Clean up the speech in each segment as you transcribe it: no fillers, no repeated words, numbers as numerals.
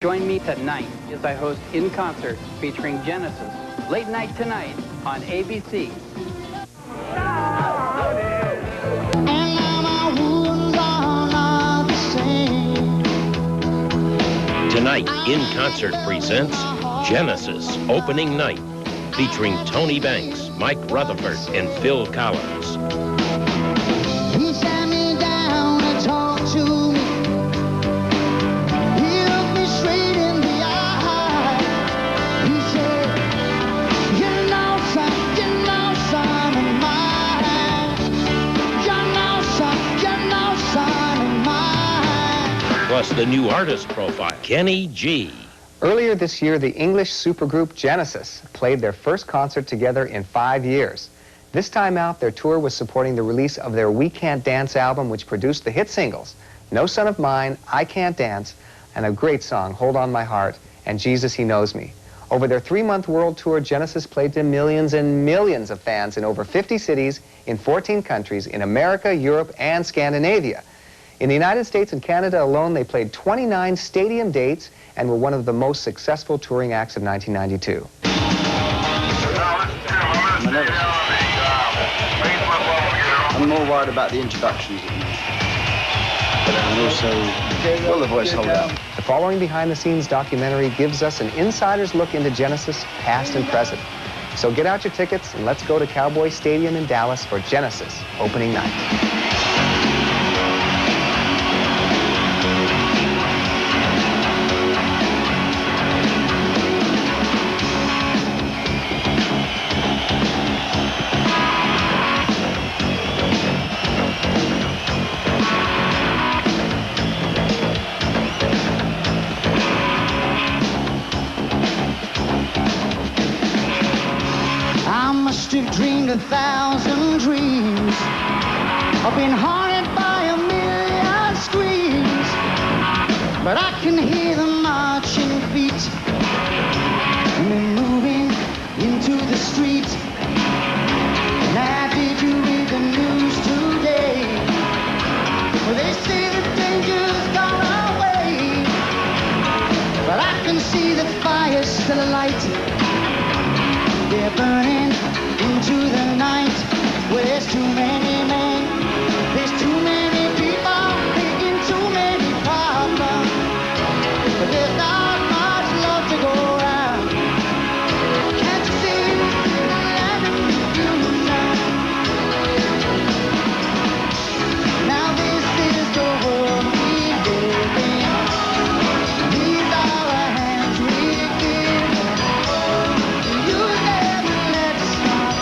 Join me tonight as I host In Concert featuring Genesis, late night tonight on ABC. Tonight, In Concert presents Genesis opening night, featuring Tony Banks, Mike Rutherford, and Phil Collins. He sat me down and talked to me. He looked me straight in the eye. He said, you know, son of mine. You know, son of mine. Plus the new artist profile, Kenny G. Earlier this year, the English supergroup Genesis played their first concert together in 5 years. This time out, their tour was supporting the release of their We Can't Dance album, which produced the hit singles, No Son of Mine, I Can't Dance, and a great song, Hold On My Heart, and Jesus, He Knows Me. Over their 3-month world tour, Genesis played to millions and millions of fans in over 50 cities in 14 countries in America, Europe, and Scandinavia. In the United States and Canada alone, they played 29 stadium dates and were one of the most successful touring acts of 1992. I'm more worried about the introductions and also, will the voice hold out? The following behind-the-scenes documentary gives us an insider's look into Genesis, past and present. So get out your tickets and let's go to Cowboy Stadium in Dallas for Genesis opening night. I must have dreamed 1,000 dreams. I've been haunted by a million screams, but I can hear the marching feet and they're moving into the street. Now did you read the news today? Well, they say the danger's gone away, but I can see the fire still alight. They're burning into the night. Well, there's too many men, there's too many people, making too many problems. But there's not much love to go around. Can't you see the land of confusion? Now this is the world we live in. These are the hands we give. You never let us stop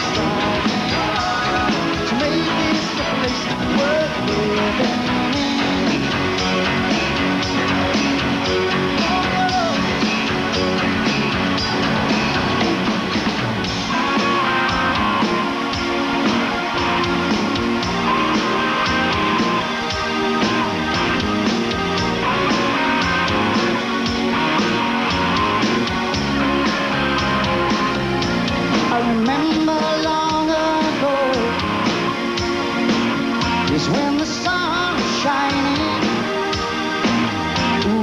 to make this a place worth living in. I remember long ago is when the sun was shining,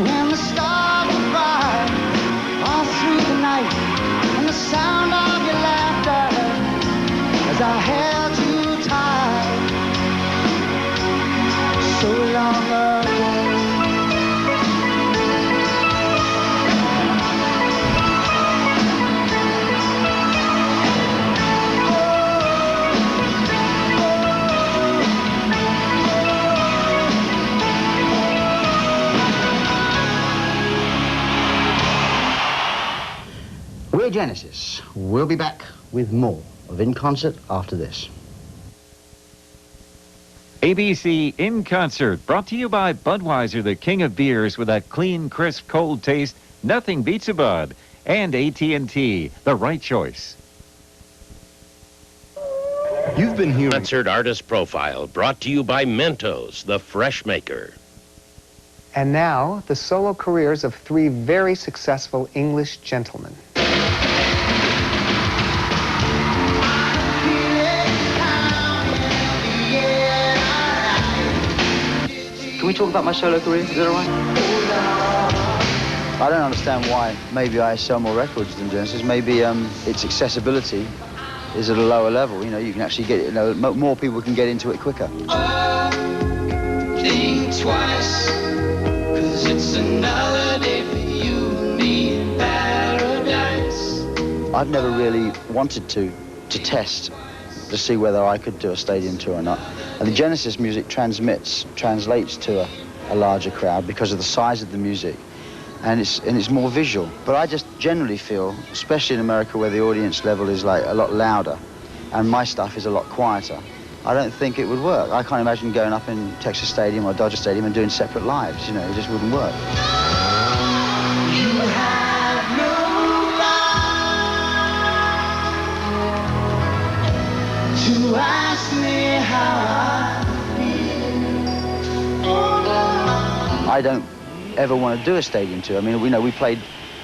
when the stars were bright all through the night, and the sound of your laughter as I held you tight so long ago. We're Genesis. We'll be back with more of In Concert after this. ABC In Concert, brought to you by Budweiser, the king of beers with that clean, crisp, cold taste. Nothing beats a Bud. And AT&T, the right choice. You've been hearing Concert artist profile, brought to you by Mentos, the fresh maker. And now, the solo careers of 3 very successful English gentlemen. Can we talk about my solo career? Is that all right? I don't understand why. Maybe I sell more records than Genesis. Maybe its accessibility is at a lower level. You know, you can actually get, you know, more people can get into it quicker. Think twice, 'cause it's another day for you and me in paradise. I've never really wanted to test to see whether I could do a stadium tour or not. And the Genesis music translates to a larger crowd because of the size of the music, and it's more visual. But I just generally feel, especially in America where the audience level is like a lot louder and my stuff is a lot quieter, I don't think it would work. I can't imagine going up in Texas Stadium or Dodger Stadium and doing separate lives, you know, it just wouldn't work. You have no right to ask me how I feel. I don't ever want to do a stadium tour. I mean, we played,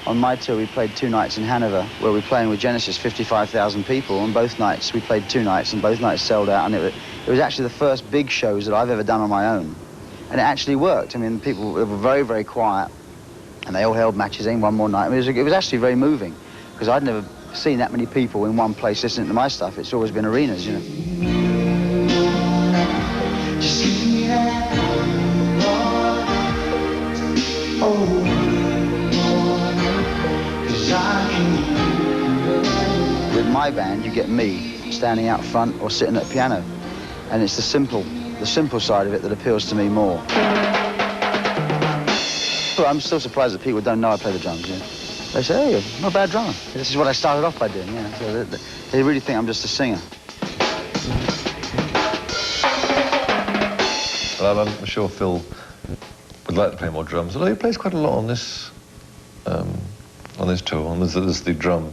on my tour, we played 2 nights in Hanover, where we're playing with Genesis, 55,000 people, and both nights, we played 2 nights, and both nights sold out, and it was actually the first big shows that I've ever done on my own. And it actually worked. I mean, people were very, very quiet, and they all held matches in one more night. I mean, it was actually very moving, because I'd never seen that many people in one place listening to my stuff. It's always been arenas, you know. Just give me that. With my band, you get me standing out front or sitting at a piano, and it's the simple side of it that appeals to me more. Well, I'm still surprised that people don't know I play the drums. You know? They say, "Hey, you're not a bad drummer." This is what I started off by doing. You know? So they really think I'm just a singer. Well, I'm sure Phil would like to play more drums, although he plays quite a lot on this tour. There's the drum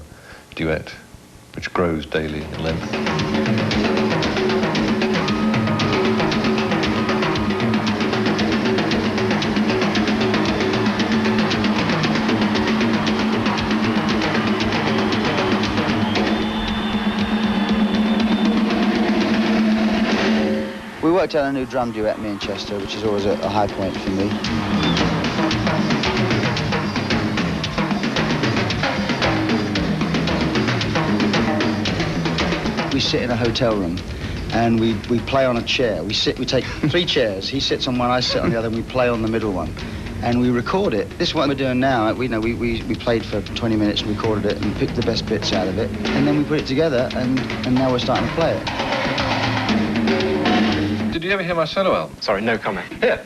duet, which grows daily in length. We worked out a new drum duet, me and Chester, which is always a high point for me. We sit in a hotel room and we play on a chair. We take 3 chairs. He sits on one, I sit on the other, and we play on the middle one. And we record it. This is what we're doing now. We played for 20 minutes and recorded it and picked the best bits out of it. And then we put it together and now we're starting to play it. Did you ever hear my solo album? Sorry, no comment. Here,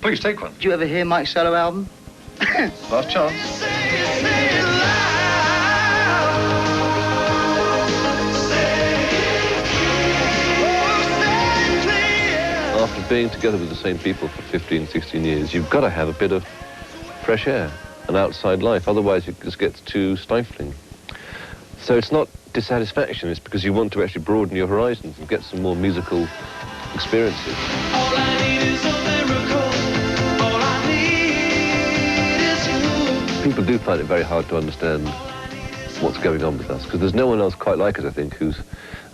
please take one. Did you ever hear Mike's solo album? Last chance. After being together with the same people for 15, 16 years, you've got to have a bit of fresh air, an outside life, otherwise it just gets too stifling. So it's not dissatisfaction, it's because you want to actually broaden your horizons and get some more musical experiences. All I need is a miracle. All I need is you. People do find it very hard to understand what's going on with us, because there's no one else quite like us, I think, I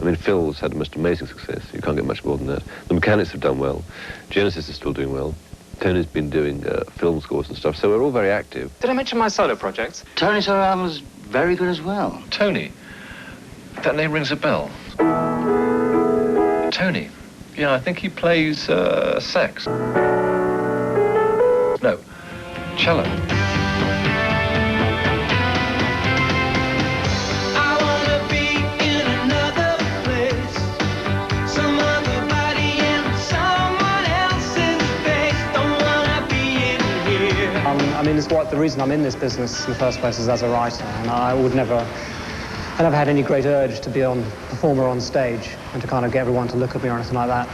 mean, Phil's had the most amazing success. You can't get much more than that. The Mechanics have done well. Genesis is still doing well. Tony's been doing film scores and stuff, so we're all very active. Did I mention my solo projects? Tony's solo album was very good as well. Tony? That name rings a bell. Tony? Yeah, I think he plays sax. No, cello. I mean, it's the reason I'm in this business in the first place is as a writer, and I never had any great urge to be a performer on stage and to kind of get everyone to look at me or anything like that.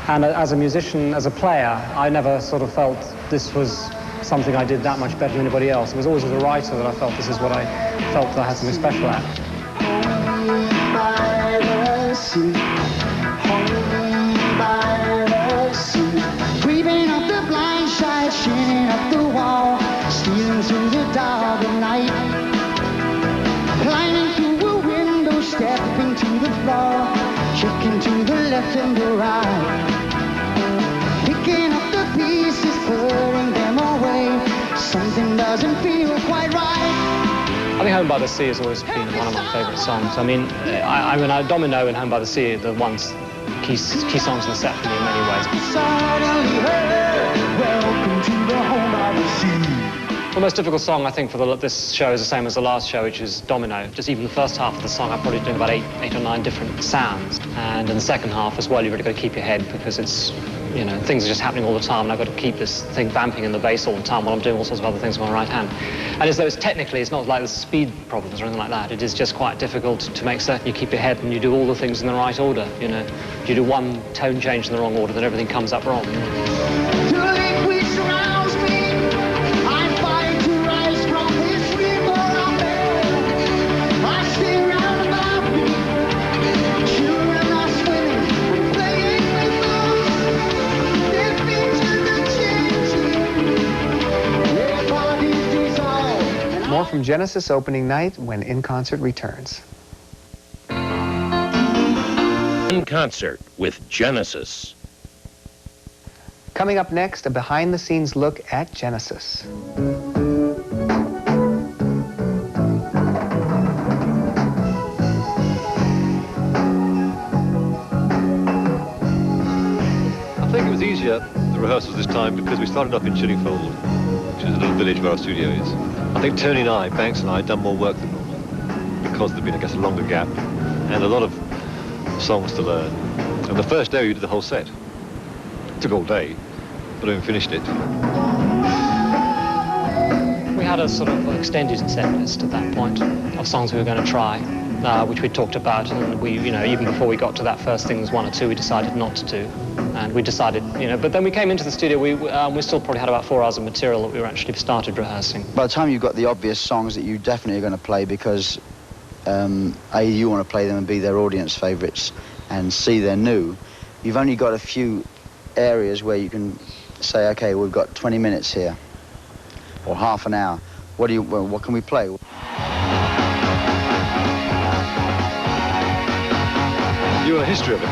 And as a musician, as a player, I never sort of felt this was something I did that much better than anybody else. It was always as a writer that I felt this is what I felt that I had something special at. Creeping up the blind side, shining up the wall, stealing through the dark of night, climbing through a window, stepping to the floor, checking to the left and the right, picking up the pieces, putting them away. Something doesn't feel quite right. I think Home by the Sea has always been one of my favourite songs. I mean, Domino and Home by the Sea are the ones, key songs in the set for me in many ways. Suddenly heard, welcome to the Home by the Sea. The most difficult song, I think, for this show is the same as the last show, which is Domino. Just even the first half of the song, I'm probably doing about eight or nine different sounds. And in the second half as well, you've really got to keep your head because it's, you know, things are just happening all the time, and I've got to keep this thing vamping in the bass all the time while I'm doing all sorts of other things with my right hand. And as though technically, it's not like there's speed problems or anything like that. It is just quite difficult to make certain you keep your head and you do all the things in the right order, you know. If you do one tone change in the wrong order, then everything comes up wrong. More from Genesis opening night when In Concert returns. In Concert with Genesis. Coming up next, a behind-the-scenes look at Genesis. I think it was easier, the rehearsals this time, because we started off in Chiddingfold, which is a little village where our studio is. I think Tony and I, Banks and I, had done more work than normal, because there'd been, I guess, a longer gap, and a lot of songs to learn. And the first day we did the whole set. It took all day, but we finished it. We had a sort of extended set list at that point of songs we were going to try, which we talked about, and we, you know, even before we got to that first thing, there's one or two we decided not to do. And we decided, you know, but then we came into the studio, we still probably had about 4 hours of material that we were actually started rehearsing. By the time you've got the obvious songs that you definitely are going to play because A, you want to play them and be their audience favourites, and C, they're new, you've only got a few areas where you can say, okay, we've got 20 minutes here, or half an hour. What can we play? You want a history of it?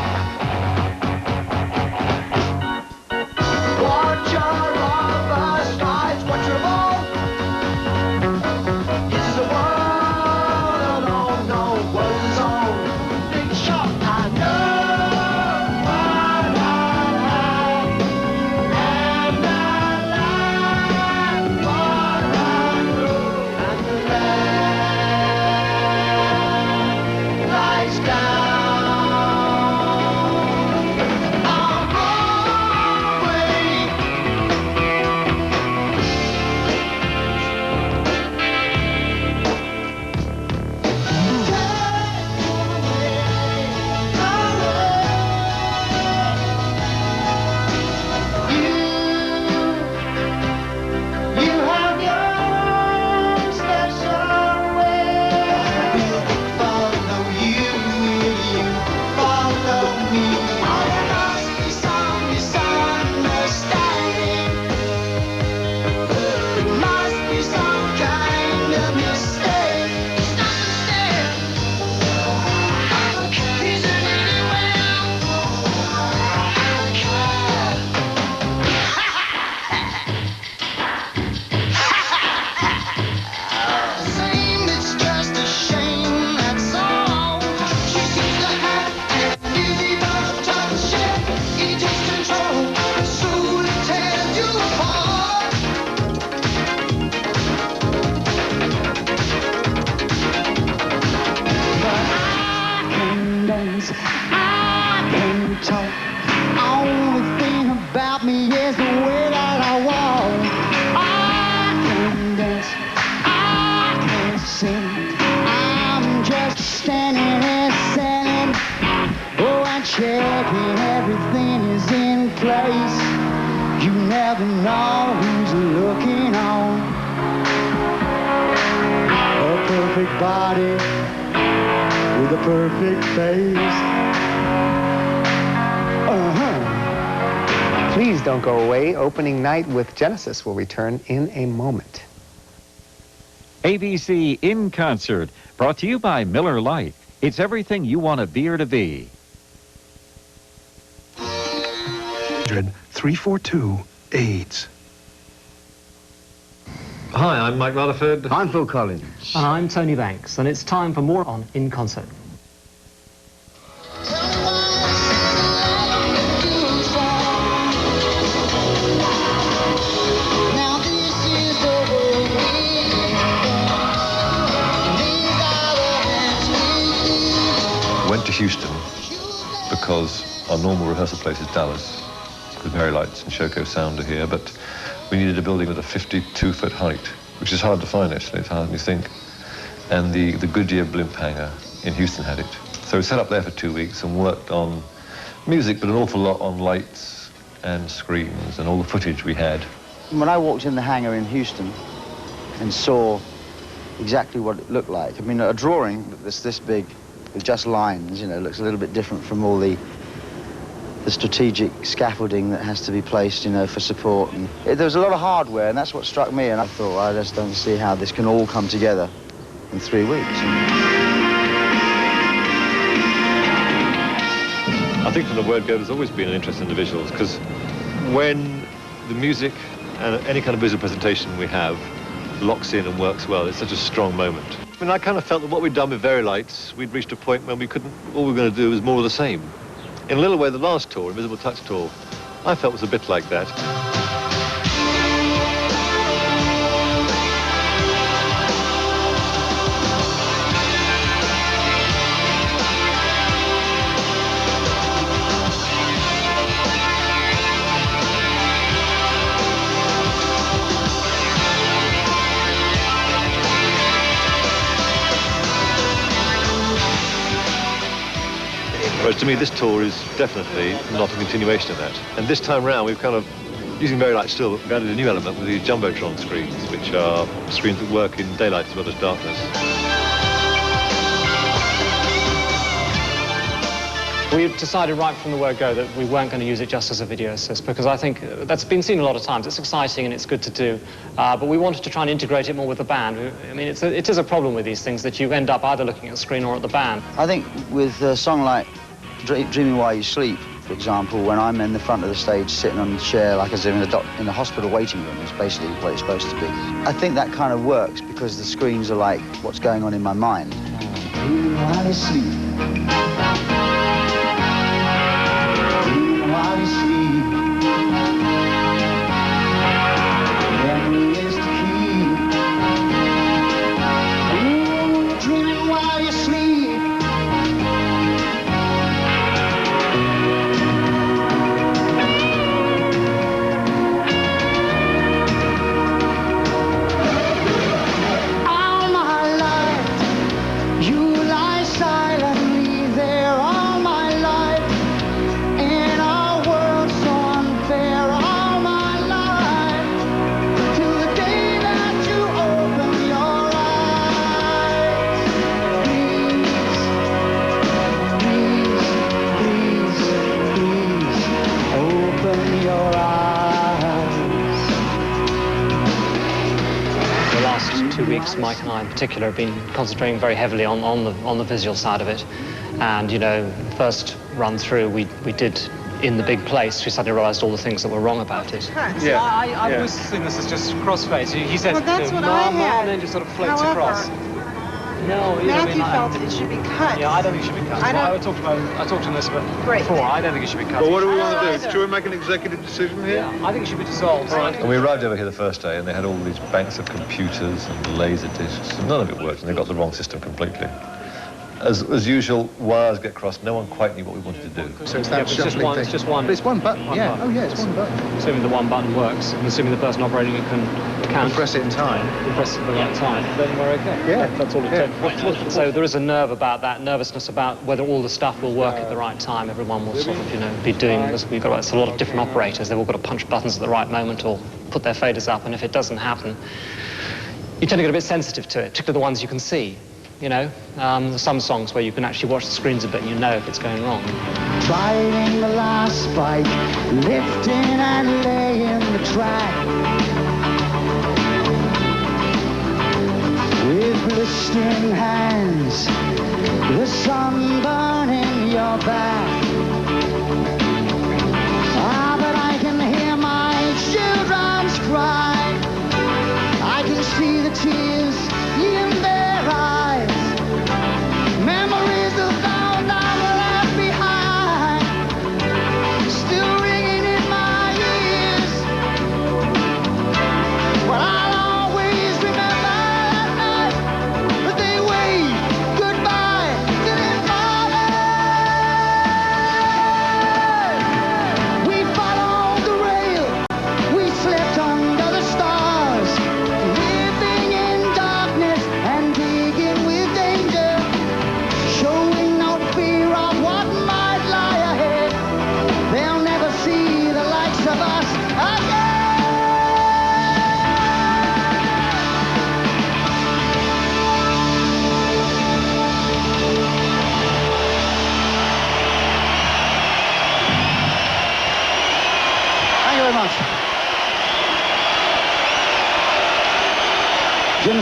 checking everything is in place. You never know who's looking on. A perfect body with a perfect face. Please don't go away. Opening night with Genesis will return in a moment. ABC in Concert, brought to you by Miller Lite. It's everything you want a beer to be. 342 AIDS. Hi, I'm Mike Rutherford. I'm Phil Collins. And I'm Tony Banks, and it's time for more on In Concert. Went to Houston because our normal rehearsal place is Dallas. The Very Lights and Shoko Sound are here, but we needed a building with a 52-foot height, which is hard to find, actually. It's harder than you think. And the Goodyear blimp hangar in Houston had it. So we set up there for 2 weeks and worked on music, but an awful lot on lights and screens and all the footage we had. When I walked in the hangar in Houston and saw exactly what it looked like, I mean, a drawing that's this big with just lines, you know, looks a little bit different from all the strategic scaffolding that has to be placed, you know, for support. And there was a lot of hardware, and that's what struck me, and I thought, I just don't see how this can all come together in 3 weeks. I think from the word go, there's always been an interest in the visuals, because when the music and any kind of visual presentation we have locks in and works well, it's such a strong moment. I mean, I kind of felt that what we'd done with Very Lights, we'd reached a point when we couldn't, all we were going to do was more of the same. In a little way, the last tour, Invisible Touch tour, I felt was a bit like that. Whereas to me, this tour is definitely not a continuation of that. And this time round, we've kind of, using Very Light still, we've added a new element with these Jumbotron screens, which are screens that work in daylight as well as darkness. We decided right from the word go that we weren't going to use it just as a video assist, because I think that's been seen a lot of times. It's exciting and it's good to do, but we wanted to try and integrate it more with the band. I mean, it is a problem with these things that you end up either looking at the screen or at the band. I think with a song like Dreaming While You Sleep, for example, when I'm in the front of the stage sitting on the chair like as if in a hospital waiting room, is basically what it's supposed to be. I think that kind of works because the screens are like what's going on in my mind. Dreaming while you sleep. Dreaming while you sleep. Memory is the key. Ooh, dreaming while you sleep. Mike and I in particular have been concentrating very heavily on the visual side of it. And, you know, first run through we did in the big place, we suddenly realised all the things that were wrong about it. Yeah. I was seeing this as just crossfades. He said, well, that's what I had. And then just sort of floats However, across. No, Matthew felt it should be cut. Yeah, I don't think it should be cut. I talked to him before. I don't think it should be cut. Well, what do we want to do? Should we make an executive decision here? Yeah, I think it should be dissolved. Right. And we arrived over here the first day, and they had all these banks of computers and laser discs, and none of it worked, and they got the wrong system completely. As usual, wires get crossed. No one quite knew what we wanted to do. So it's that it's just one. It's just one. But it's one button. One yeah. button. Oh yeah, it's one button. Assuming the one button works, and assuming the person operating it can press it in time. Press it at the right time. Then we're okay. Yeah, that's all it takes. So there is a nerve about that, nervousness about whether all the stuff will work at the right time. Everyone will sort of, you know, be doing this. We've got a lot of different operators. They've all got to punch buttons at the right moment or put their faders up. And if it doesn't happen, you tend to get a bit sensitive to it, particularly the ones you can see. You know, there's some songs where you can actually watch the screens a bit and you know if it's going wrong. Trying the last spike, lifting and laying the track. With blistering hands, the sun burning your back. Ah, but I can hear my children's cry. I can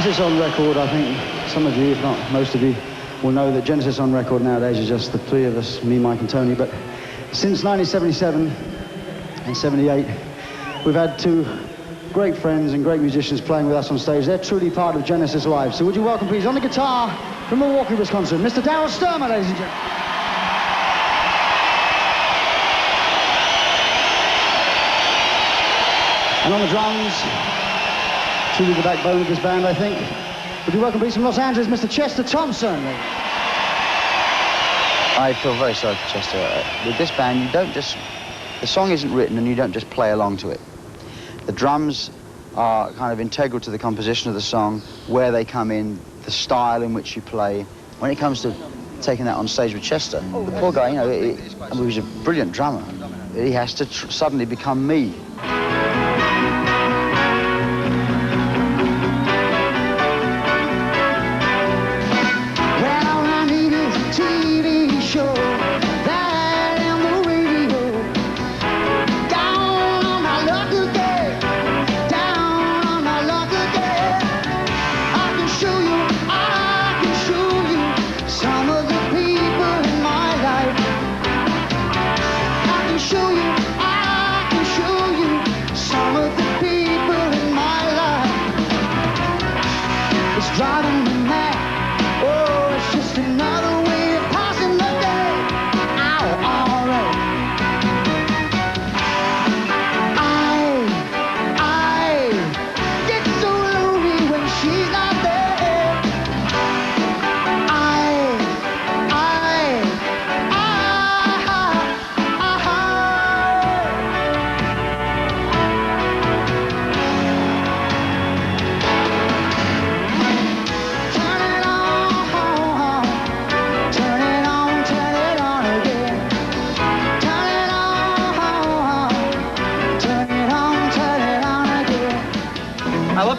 Genesis on record, I think some of you, if not most of you, will know that Genesis on record nowadays is just the three of us, me, Mike and Tony. But since 1977 and 78, we've had two great friends and great musicians playing with us on stage. They're truly part of Genesis Live. So would you welcome, please, on the guitar from Milwaukee, Wisconsin, Mr. Darryl Sturmer, ladies and gentlemen. And on the drums, truly the backbone of this band, I think. Would you welcome, please, from Los Angeles, Mr. Chester Thompson. I feel very sorry for Chester. With this band, you don't just... The song isn't written and you don't just play along to it. The drums are kind of integral to the composition of the song, where they come in, the style in which you play. When it comes to taking that on stage with Chester, the poor guy, you know, he's a brilliant drummer. He has to suddenly become me.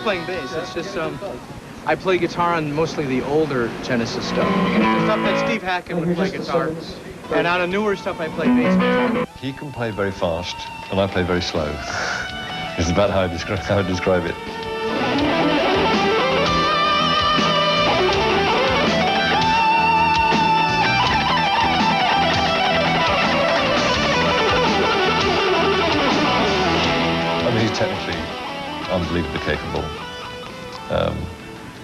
Playing bass. It's just I play guitar on mostly the older Genesis stuff. The stuff that Steve Hackett would play guitar, and on the newer stuff I play bass guitar. He can play very fast, and I play very slow. It's about how I describe it. I mean, he's technically unbelievably capable,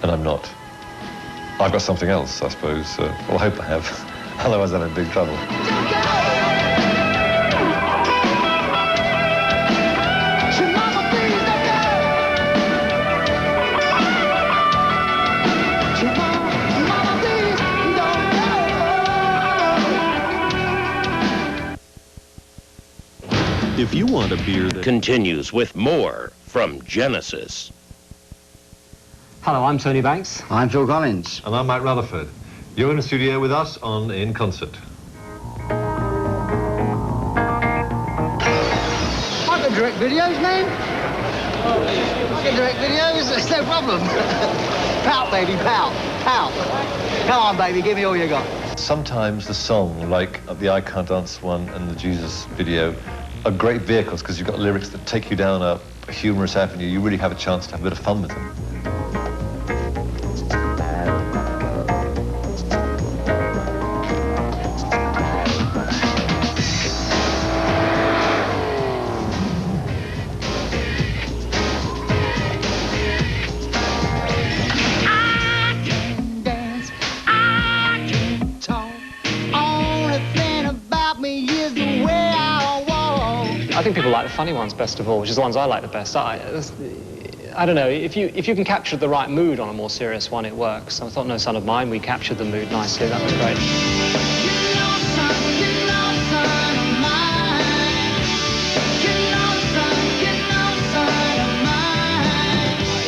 and I'm not. I've got something else, I suppose. Well, I hope I have. Otherwise, I'm in big trouble. If you want a beer that continues with more from Genesis. Hello, I'm Tony Banks. I'm Phil Collins. And I'm Mike Rutherford. You're in the studio with us on In Concert. I can direct videos, man. I can direct videos, it's no problem. Pout, baby, pout, pout. Come on, baby, give me all you got. Sometimes the song, like the I Can't Dance one and the Jesus video, are great vehicles because you've got lyrics that take you down a humorous avenue. You really have a chance to have a bit of fun with them. I think people like the funny ones best of all, which is the ones I like the best. I don't know, if you can capture the right mood on a more serious one, it works. I thought No Son of Mine, we captured the mood nicely. That was great.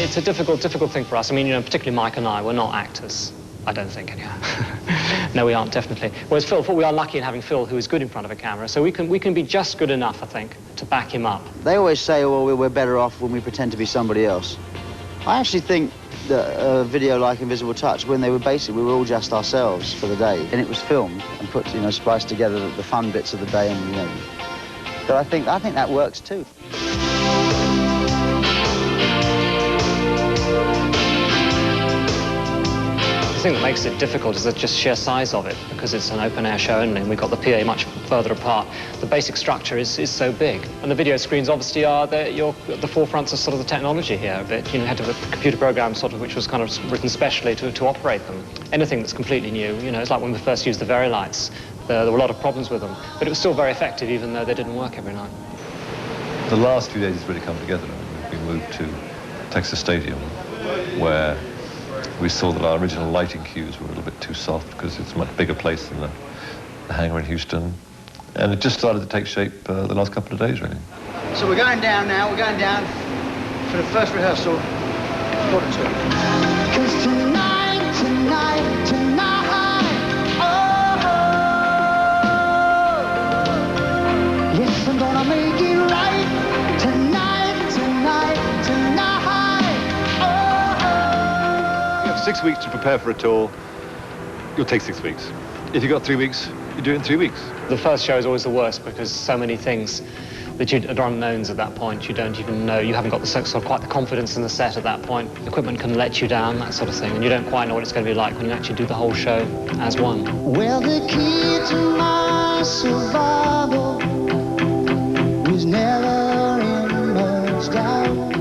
It's a difficult thing for us. I mean, you know, particularly Mike and I, we're not actors. I don't think, anyhow. No, we aren't, definitely. Whereas Phil, we are lucky in having Phil, who is good in front of a camera, so we can be just good enough, I think, to back him up. They always say, well, we're better off when we pretend to be somebody else. I actually think that a video like Invisible Touch, when we were all just ourselves for the day, and it was filmed and put, you know, spliced together the fun bits of the day, and, you know. But I think that works too. thing that makes it difficult is the just sheer size of it, because it's an open-air show only, and we've got the PA much further apart. The basic structure is so big. And the video screens obviously are the forefronts of sort of the technology here a bit. You know, you had to have a computer program sort of which was kind of written specially to operate them. Anything that's completely new, you know, it's like when we first used the Very-Lights. There were a lot of problems with them, but it was still very effective even though they didn't work every night. The last few days it's really come together. We moved to Texas Stadium, where we saw that our original lighting cues were a little bit too soft because it's a much bigger place than the hangar in Houston. And it just started to take shape the last couple of days, really. So we're going down now. We're going down for the first rehearsal, 1:45. 'Cause tonight, tonight, tonight, oh, yes, I'm gonna make it right. Tonight, tonight, tonight, oh. You have 6 weeks to prepare for a tour. You'll take 6 weeks. If you've got 3 weeks, you do it in 3 weeks. The first show is always the worst because so many things that are unknowns at that point. You don't even know, you haven't got the sort of quite the confidence in the set at that point. Equipment can let you down, that sort of thing, and you don't quite know what it's going to be like when you actually do the whole show as one. Well, the key to my survival was never in much doubt.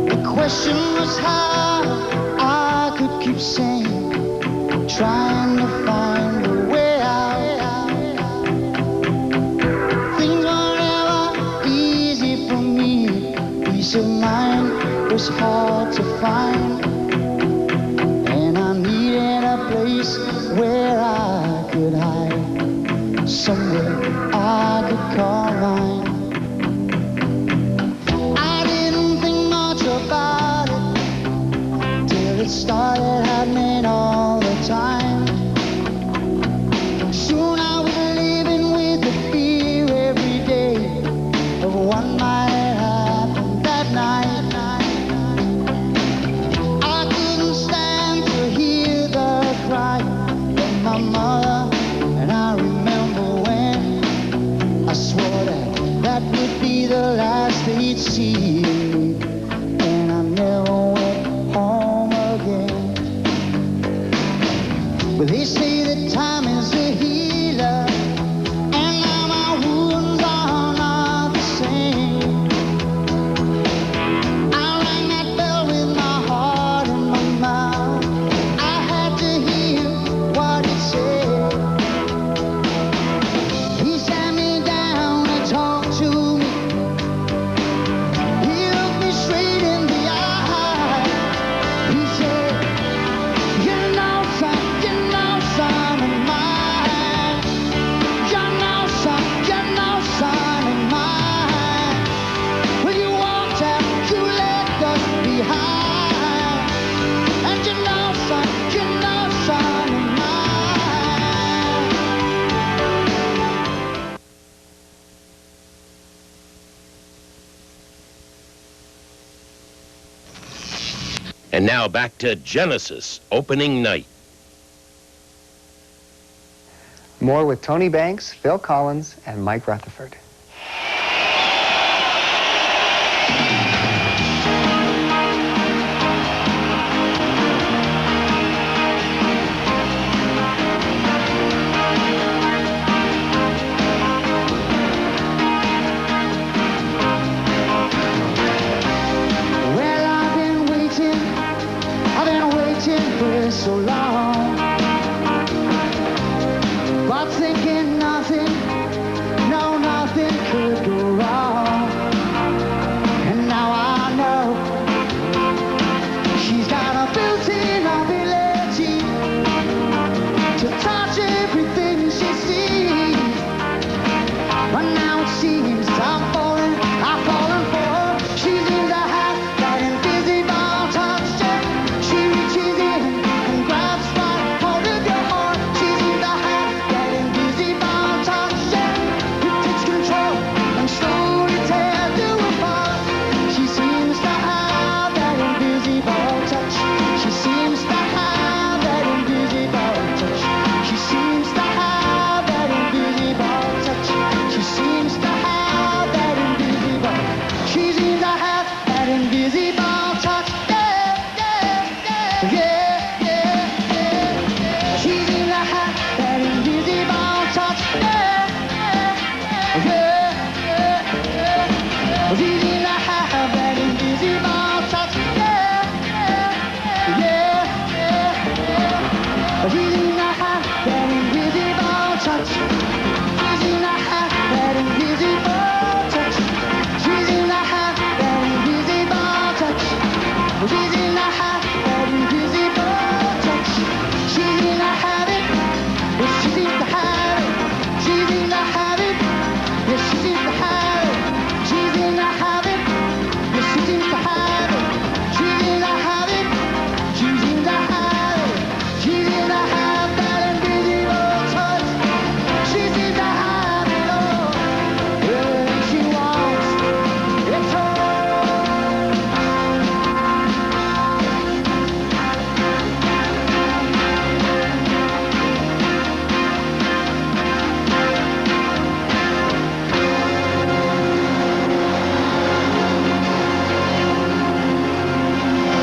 The question was how I could keep sane, trying to find a way out. Things were never easy for me. Peace of mind was hard to find, and I needed a place where I could hide, somewhere I could call mine. I didn't think much about it till it started happening all the time. Soon I was living with the fear every day of what might happen that night. I couldn't stand to hear the cry of my mother, and I remember when I swore that would be the last they'd see me, and I never went home again. But they say that time is a healer, and now my wounds are not the same. I rang that bell with my heart in my mouth. I had to hear what it said. He sat me down and talked to me. He looked me straight in the eye. He said, you know, son of mine. You know, son of mine. When you walked out, you left us behind. And you know, son of mine. And now back to Genesis opening night. More with Tony Banks, Phil Collins, and Mike Rutherford. Well, I've been waiting for so long, but thinking nothing could go wrong. And now I know she's got a built-in ability to touch everything she sees. But now it seems